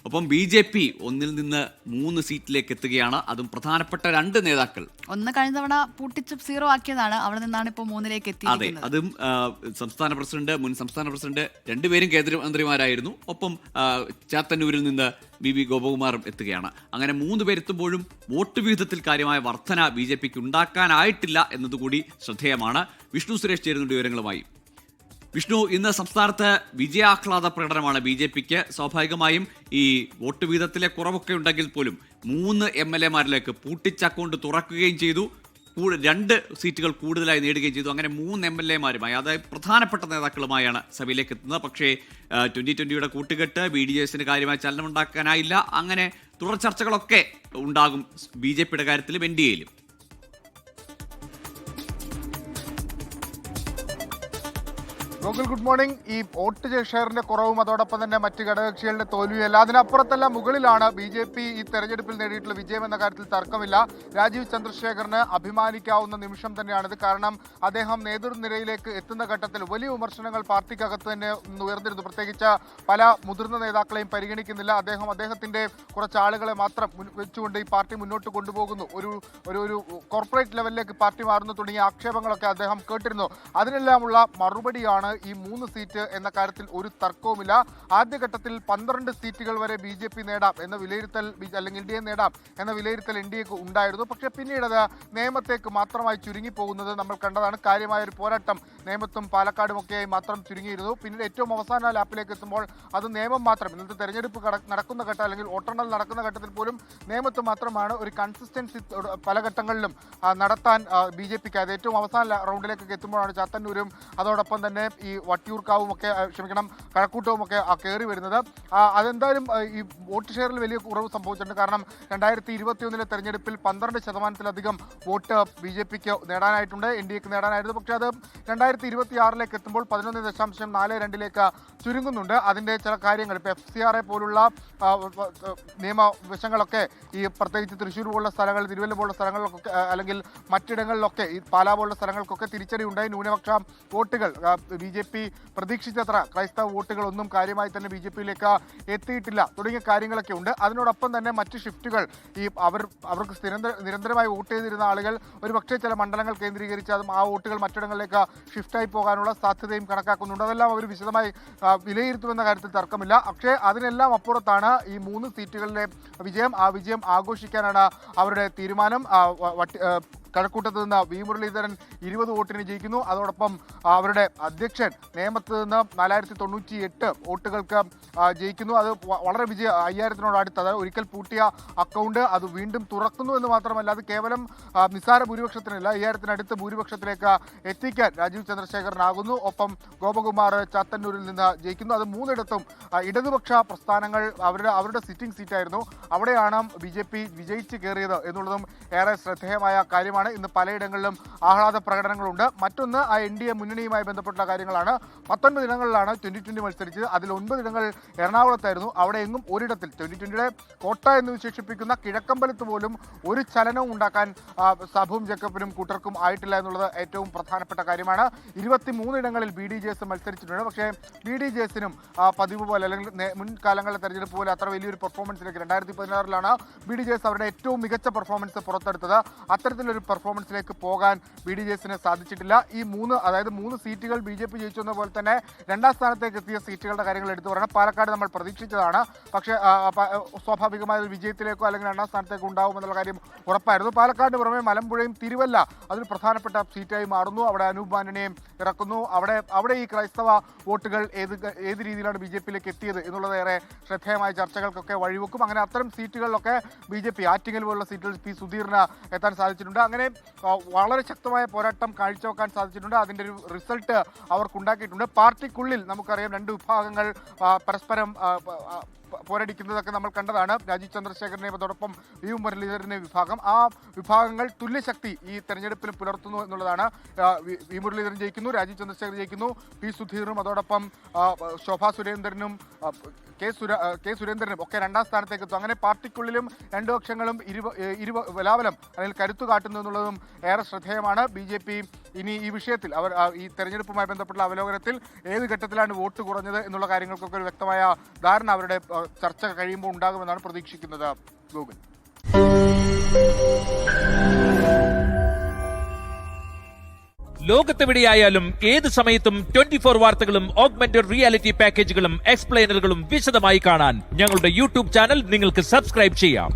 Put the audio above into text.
ഒപ്പം BJP ഒന്നിൽ നിന്ന് 3 സീറ്റിലേക്ക് എത്തുകയാണ്. അതും പ്രധാനപ്പെട്ട 2 നേതാക്കൾ. ഒന്ന് കഴിഞ്ഞ തവണ പൂട്ടിച്ച് 0 ആക്കിയതാണ്, അവിടെ നിന്നാണ് ഇപ്പോൾ 3ലേക്ക് എത്തിയിരിക്കുന്നത്. അതും സംസ്ഥാന പ്രസിഡന്റ്, മുൻ സംസ്ഥാന പ്രസിഡന്റ് രണ്ടുപേരും കേന്ദ്രമന്ത്രിമാരായിരുന്നു. ഒപ്പം ചാത്തന്നൂരിൽ നിന്ന് VV ഗോപകുമാറും എത്തുകയാണ്. അങ്ങനെ 3 പേരെത്തുമ്പോഴും വോട്ട് വിഹിതത്തിൽ കാര്യമായ വർധന BJPക്ക് ഉണ്ടാക്കാനായിട്ടില്ല എന്നതുകൂടി ശ്രദ്ധേയമാണ്. വിഷ്ണു സുരേഷ് ചേരുന്നുണ്ട് വിവരങ്ങളുമായി. വിഷ്ണു, ഇന്ന് സംസ്ഥാനത്ത് വിജയാഹ്ലാദ പ്രകടനമാണ് BJPക്ക്. സ്വാഭാവികമായും ഈ വോട്ട് വീതത്തിലെ കുറവൊക്കെ ഉണ്ടെങ്കിൽ പോലും 3 MLA-മാരിലേക്ക് പൂട്ടിച്ച അക്കൗണ്ട് തുറക്കുകയും ചെയ്തു. 2 സീറ്റുകൾ കൂടുതലായി നേടുകയും ചെയ്തു. അങ്ങനെ 3 MLA-മാരുമായി, അതായത് പ്രധാനപ്പെട്ട നേതാക്കളുമായാണ് സഭയിലേക്ക് എത്തുന്നത്. പക്ഷേ 2020 കൂട്ടുകെട്ട് BDJSന് കാര്യമായ ചലനമുണ്ടാക്കാനായില്ല. അങ്ങനെ തുടർ ചർച്ചകളൊക്കെ ഉണ്ടാകും BJPയുടെ കാര്യത്തിലും NDAയിലും. Gokul, good morning. ഈ വോട്ട് ഷെയറിന്റെ കുറവും അതോടൊപ്പം തന്നെ മറ്റ് ഘടകകക്ഷികളുടെ തോൽവിയല്ല, അതിനപ്പുറത്തെല്ലാം മുകളിലാണ് BJP ഈ തെരഞ്ഞെടുപ്പിൽ നേടിയിട്ടുള്ള വിജയം എന്ന കാര്യത്തിൽ തർക്കമില്ല. രാജീവ് ചന്ദ്രശേഖറിന് അഭിമാനിക്കാവുന്ന നിമിഷം തന്നെയാണിത്. കാരണം അദ്ദേഹം നേതൃനിരയിലേക്ക് എത്തുന്ന ഘട്ടത്തിൽ വലിയ വിമർശനങ്ങൾ പാർട്ടിക്കകത്ത് തന്നെ ഉയർന്നിരുന്നു. പ്രത്യേകിച്ച് പല മുതിർന്ന നേതാക്കളെയും പരിഗണിക്കുന്നില്ല. അദ്ദേഹത്തിന്റെ കുറച്ച് ആളുകളെ മാത്രം വെച്ചുകൊണ്ട് ഈ പാർട്ടി മുന്നോട്ട് കൊണ്ടുപോകുന്നു, ഒരു കോർപ്പറേറ്റ് ലെവലിലേക്ക് പാർട്ടി മാറുന്നു തുടങ്ങിയ ആക്ഷേപങ്ങളൊക്കെ അദ്ദേഹം കേട്ടിരുന്നു. അതിനെല്ലാമുള്ള മറുപടിയാണ് ഈ 3 സീറ്റ് എന്ന കാര്യത്തിൽ ഒരു തർക്കവുമില്ല. ആദ്യഘട്ടത്തിൽ 12 സീറ്റുകൾ വരെ BJP നേടാം എന്ന വിലയിരുത്തൽ, അല്ലെങ്കിൽ NDA നേടാം എന്ന വിലയിരുത്തൽ NDAക്ക് ഉണ്ടായിരുന്നു. പക്ഷേ പിന്നീട് അത് നേമത്തേക്ക് മാത്രമായി ചുരുങ്ങിപ്പോകുന്നത് നമ്മൾ കണ്ടതാണ്. കാര്യമായ ഒരു പോരാട്ടം നേമത്തും പാലക്കാടും ഒക്കെയായി മാത്രം ചുരുങ്ങിയിരുന്നു. പിന്നീട് ഏറ്റവും അവസാന ലാപ്പിലേക്ക് എത്തുമ്പോൾ അത് നേമം മാത്രം, ഇന്നത്തെ തെരഞ്ഞെടുപ്പ് നടക്കുന്ന ഘട്ടം അല്ലെങ്കിൽ വോട്ടെണ്ണൽ നടക്കുന്ന ഘട്ടത്തിൽ പോലും നേമത്ത് മാത്രമാണ് ഒരു കൺസിസ്റ്റൻസി പല ഘട്ടങ്ങളിലും നടത്താൻ BJPക്ക്. അത് ഏറ്റവും അവസാന റൗണ്ടിലേക്കൊക്കെ എത്തുമ്പോഴാണ് ചാത്തന്നൂരും അതോടൊപ്പം തന്നെ ഈ വട്ടിയൂർക്കാവും ഒക്കെ കഴക്കൂട്ടവും ഒക്കെ കയറി വരുന്നത്. അതെന്തായാലും ഈ വോട്ട് ഷെയറിൽ വലിയ കുറവ് സംഭവിച്ചിട്ടുണ്ട്. കാരണം 2021 തെരഞ്ഞെടുപ്പിൽ 12%-ലധികം വോട്ട് BJPക്ക് നേടാനായിട്ടുണ്ട്, NDAക്ക് നേടാനായിരുന്നു. പക്ഷേ അത് 2026 എത്തുമ്പോൾ 11.42 ചുരുങ്ങുന്നുണ്ട്. അതിൻ്റെ ചില കാര്യങ്ങൾ, ഇപ്പോൾ FCRA പോലുള്ള നിയമവശങ്ങളൊക്കെ ഈ പ്രത്യേകിച്ച് തൃശ്ശൂർ പോലുള്ള സ്ഥലങ്ങൾ, തിരുവല്ല പോലുള്ള സ്ഥലങ്ങളിലൊക്കെ അല്ലെങ്കിൽ മറ്റിടങ്ങളിലൊക്കെ ഈ പാലാ പോലുള്ള സ്ഥലങ്ങൾക്കൊക്കെ തിരിച്ചടി ഉണ്ടായി. ന്യൂനപക്ഷ വോട്ടുകൾ BJP പ്രതീക്ഷിച്ചത്ര ക്രൈസ്തവ വോട്ടുകളൊന്നും കാര്യമായി തന്നെ BJPയിലേക്ക് എത്തിയിട്ടില്ല തുടങ്ങിയ കാര്യങ്ങളൊക്കെ ഉണ്ട്. അതിനോടൊപ്പം തന്നെ മറ്റ് ഷിഫ്റ്റുകൾ, ഈ അവർക്ക് നിരന്തരമായി വോട്ട് ചെയ്തിരുന്ന ആളുകൾ ഒരു പക്ഷേ ചില മണ്ഡലങ്ങൾ കേന്ദ്രീകരിച്ച് അതും ആ വോട്ടുകൾ മറ്റിടങ്ങളിലേക്ക് ഷിഫ്റ്റായി പോകാനുള്ള സാധ്യതയും കണക്കാക്കുന്നുണ്ട്. അതെല്ലാം അവർ വിശദമായി വിലയിരുത്തുമെന്ന കാര്യത്തിൽ തർക്കമില്ല. പക്ഷേ അതിനെല്ലാം അപ്പുറത്താണ് ഈ 3 സീറ്റുകളിലെ വിജയം. ആ വിജയം ആഘോഷിക്കാനാണ് അവരുടെ തീരുമാനം. കഴക്കൂട്ടത്ത് നിന്ന് V മുരളീധരൻ 20 വോട്ടിന് ജയിക്കുന്നു. അതോടൊപ്പം അവരുടെ അധ്യക്ഷൻ നേമത്ത് നിന്ന് 4098 വോട്ടുകൾക്ക് ജയിക്കുന്നു. അത് വളരെ 5000-നോട് അടുത്ത്, അതായത് ഒരിക്കൽ പൂട്ടിയ അക്കൗണ്ട് അത് വീണ്ടും തുറക്കുന്നു എന്ന് മാത്രമല്ല, അത് കേവലം നിസ്സാര ഭൂരിപക്ഷത്തിനല്ല, 5000-നടുത്ത് ഭൂരിപക്ഷത്തിലേക്ക് എത്തിക്കാൻ രാജീവ് ചന്ദ്രശേഖരനാകുന്നു. ഒപ്പം ഗോപകുമാർ ചാത്തന്നൂരിൽ നിന്ന് ജയിക്കുന്നു. അത് 3ഇടത്തും ഇടതുപക്ഷ പ്രസ്ഥാനങ്ങൾ അവരുടെ സിറ്റിംഗ് സീറ്റായിരുന്നു. അവിടെയാണ് BJP വിജയിച്ച് കയറിയത് എന്നുള്ളതും ഏറെ ശ്രദ്ധേയമായ കാര്യമാണ്. ഇന്ന് പലയിടങ്ങളിലും ആഹ്ലാദ പ്രകടനങ്ങളുണ്ട്. മറ്റൊന്ന് ആ NDA മുന്നണിയുമായി ബന്ധപ്പെട്ട കാര്യങ്ങളാണ്. 19 ഇടങ്ങളിലാണ് 2020 മത്സരിച്ചത്. അതിൽ 9 ഇടങ്ങൾ എറണാകുളത്തായിരുന്നു. അവിടെ എങ്ങും ഒരിടത്തിൽ 2020യുടെ കോട്ട എന്ന് വിശേഷിപ്പിക്കുന്ന കിഴക്കമ്പലത്ത് പോലും ഒരു ചലനവും ഉണ്ടാക്കാൻ സാബുവും ജേക്കബിനും കൂട്ടർക്കും ആയിട്ടില്ല എന്നുള്ളത് ഏറ്റവും പ്രധാനപ്പെട്ട കാര്യമാണ്. 23 ഇടങ്ങളിൽ BDJS മത്സരിച്ചിട്ടുണ്ട്. പക്ഷേ BDJSനും പതിവ് പോലെ അല്ലെങ്കിൽ മുൻകാലങ്ങളിലെ തെരഞ്ഞെടുപ്പ് പോലെ അത്ര വലിയൊരു പെർഫോമൻസിലേക്ക് 2016 BDJS അവരുടെ ഏറ്റവും മികച്ച പെർഫോമൻസ് പുറത്തെടുത്തത്. അത്തരത്തിലൊരു പെർഫോമൻസിലേക്ക് പോകാൻ BDJSന് സാധിച്ചിട്ടില്ല. ഈ 3 സീറ്റുകൾ BJP ജയിച്ചെന്ന പോലെ തന്നെ 2ാം സ്ഥാനത്തേക്ക് എത്തിയ സീറ്റുകളുടെ കാര്യങ്ങൾ എടുത്തു പറയണം. പാലക്കാട് നമ്മൾ പ്രതീക്ഷിച്ചതാണ്. പക്ഷേ സ്വാഭാവികമായ ഒരു വിജയത്തിലേക്കോ അല്ലെങ്കിൽ 2ാം സ്ഥാനത്തേക്കോ ഉണ്ടാവുമെന്നുള്ള കാര്യം ഉറപ്പായിരുന്നു. പാലക്കാടിന് പുറമെ മലമ്പുഴയും തിരുവല്ല അതൊരു പ്രധാനപ്പെട്ട സീറ്റായി മാറുന്നു. അവിടെ അനൂപ് ആന്റണിയെയും ഇറക്കുന്നു. അവിടെ ഈ ക്രൈസ്തവ വോട്ടുകൾ ഏത് രീതിയിലാണ് BJPയിലേക്ക് എത്തിയത് എന്നുള്ളത് ഏറെ ശ്രദ്ധേയമായ ചർച്ചകൾക്കൊക്കെ വഴിവെക്കും. അങ്ങനെ അത്തരം സീറ്റുകളിലൊക്കെ BJP ആറ്റിങ്ങൽ പോലുള്ള സീറ്റുകളിൽ P സുധീറിന് എത്താൻ സാധിച്ചിട്ടുണ്ട്. അങ്ങനെ വളരെ ശക്തമായ പോരാട്ടം കാഴ്ചവെക്കാൻ സാധിച്ചിട്ടുണ്ട്. അതിൻ്റെ ഒരു റിസൾട്ട് അവർക്കുണ്ടാക്കിയിട്ടുണ്ട്. പാർട്ടിക്കുള്ളിൽ നമുക്കറിയാം 2 വിഭാഗങ്ങൾ പരസ്പരം പോരടിക്കുന്നതൊക്കെ നമ്മൾ കണ്ടതാണ്. രാജീവ് ചന്ദ്രശേഖരനെയും അതോടൊപ്പം V മുരളീധരനെ വിഭാഗം, ആ വിഭാഗങ്ങൾ തുല്യശക്തി ഈ തെരഞ്ഞെടുപ്പിൽ പുലർത്തുന്നു എന്നുള്ളതാണ്. V മുരളീധരൻ ജയിക്കുന്നു, രാജീവ് ചന്ദ്രശേഖർ ജയിക്കുന്നു, P സുധീറും അതോടൊപ്പം ശോഭാ സുരേന്ദ്രനും കെ സുരേന്ദ്രനും ഒക്കെ 2ാം സ്ഥാനത്തേക്ക് എത്തും. അങ്ങനെ പാർട്ടിക്കുള്ളിലും 2 പക്ഷങ്ങളും ബലാബലം അല്ലെങ്കിൽ കരുത്തു കാട്ടുന്നു എന്നുള്ളതും ഏറെ ശ്രദ്ധേയമാണ്. BJP ഇനി ഈ വിഷയത്തിൽ അവർ ഈ തെരഞ്ഞെടുപ്പുമായി ബന്ധപ്പെട്ടുള്ള അവലോകനത്തിൽ ഏത് ഘട്ടത്തിലാണ് വോട്ട് കുറഞ്ഞത് എന്നുള്ള കാര്യങ്ങൾക്കൊക്കെ ഒരു വ്യക്തമായ ധാരണ അവരുടെ ചർച്ച കഴിയുമ്പോൾ ഉണ്ടാകുമെന്നാണ് പ്രതീക്ഷിക്കുന്നത്. ഗൂഗിൾ ലോകത്തെവിടെയായാലും ഏത് സമയത്തും 24 വാർത്തകളും ഓഗ്മെന്റഡ് റിയാലിറ്റി പാക്കേജുകളും എക്സ്പ്ലെയിനറുകളും വിശദമായി കാണാൻ ഞങ്ങളുടെ യൂട്യൂബ് ചാനൽ നിങ്ങൾക്ക് സബ്സ്ക്രൈബ് ചെയ്യാം.